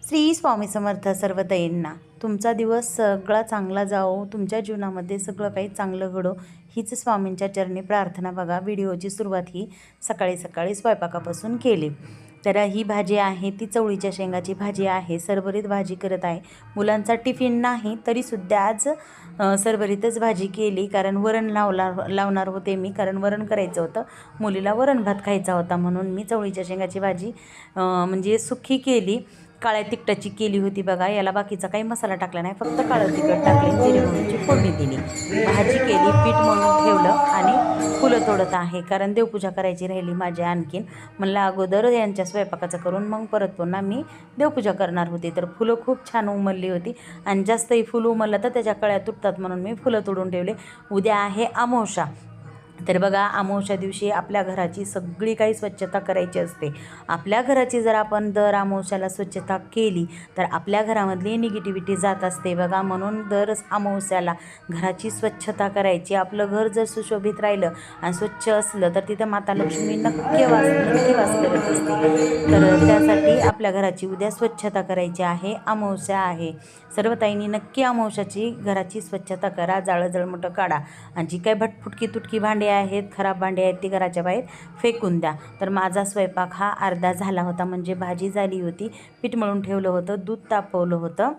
श्री स्वामी समर्थ सर्व दैन्ना तुमचा दिवस सगळा चांगला जाओ, तुमच्या जीवनामध्ये सगळं काही चांगलं घडो हीच स्वामींच्या चरणी प्रार्थना। बघा, व्हिडिओची सुरुवात ही सकाळी सकाळी स्वयंपाकापासून केली। तर ही भाजी आहे ती चवळीच्या शेंगाची भाजी आहे, सरभरीत भाजी करत आहे। मुलांचा टिफिन नाही तरीसुद्धा आज सरभरीतच भाजी केली, कारण वरण लावणार होते मी, कारण वरण करायचं होतं, मुलीला वरण भात खायचा होता, म्हणून मी चवळीच्या शेंगाची भाजी म्हणजे सुक्की केली, काळ्या तिखटाची केली होती। बघा, याला बाकीचा काही मसाला टाकला नाही, फक्त काळं तिखट टाकले, जिरे मोहरीची फोडणी दिली, भाजी केली, पीठ मळून ठेवलं आणि फुलं तोडत आहे, कारण देवपूजा करायची राहिली माझी आणखीन। म्हणलं अगोदर यांच्या स्वयंपाकाचं करून मग परत पुन्हा मी देवपूजा करणार होती। तर फुलं खूप छान उमलली होती आणि जास्तही फुलं उमललं तर त्याच्या कळ्या तुटतात, म्हणून मी फुलं तोडून ठेवले। उद्या आहे अमावस्या, तर बघा, अमावस्या दिवशी आपल्या घराची सगळी काही स्वच्छता करायची असते। आपल्या घराची जर आपण दर अमावस्याला स्वच्छता केली तर आपल्या घरामधली निगेटिव्हिटी जात असते बघा, म्हणून दर अमावस्याला घराची स्वच्छता करायची। आपलं घर जर सुशोभित राहिलं आणि स्वच्छ असलं तर तिथं माता लक्ष्मी नक्की वास करत असते। तर त्यासाठी आपल्या घराची उद्या स्वच्छता करायची आहे, अमावस्या आहे। सर्व ताईंनी नक्की अमावस्याची घराची स्वच्छता करा, जाळं जळमटं काढा आणि जी काही भटफुटकी तुटकी भांडी आहेत, खराब भांडी आहेत, ती घराच्या बाहेर फेकून द्या। तर माझा स्वयंपाक हा अर्धा झाला होता, म्हणजे भाजी झाली होती, पीठ मळून ठेवलं होतं, दूध तापवलं होतं।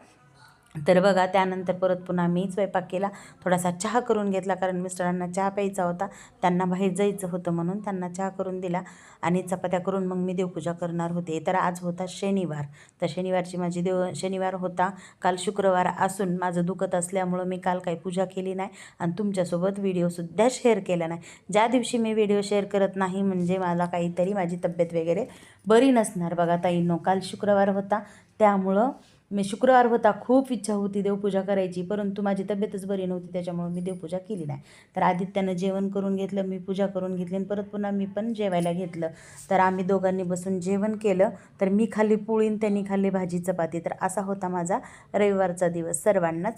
तर बघा, त्यानंतर परत पुन्हा मी स्वयंपाक केला, थोडासा चहा करून घेतला, कारण मिस्टरांना चहा प्यायचा होता, त्यांना बाहेर जायचं होतं म्हणून त्यांना चहा करून दिला आणि चपात्या करून मग मी देवपूजा करणार होते। तर आज होता शनिवार, तर शनिवारची माझी शनिवार होता, काल शुक्रवार असून माझं दुखत असल्यामुळं मी काल काही पूजा केली नाही आणि तुमच्यासोबत व्हिडिओसुद्धा शेअर केला नाही। ज्या दिवशी मी व्हिडिओ शेअर करत नाही म्हणजे मला काहीतरी माझी तब्येत वगैरे बरी नसणार बघा ताईंनो। काल शुक्रवार होता, त्यामुळं शुक्रवार होता, खूप इच्छा होती देवपूजा करायची, परंतु माझी तब्येतच बरी नव्हती, त्याच्यामुळे मी देवपूजा केली नाही। तर आदित्यानं जेवण करून घेतलं, मी पूजा करून घेतली आणि परत पुन्हा मी पण जेवायला घेतलं। तर आम्ही दोघांनी बसून जेवण केलं, तर मी खाल्ली पोळी आणि त्यांनी खाल्ली भाजी चपाती। तर असा होता माझा रविवारचा दिवस। सर्वांना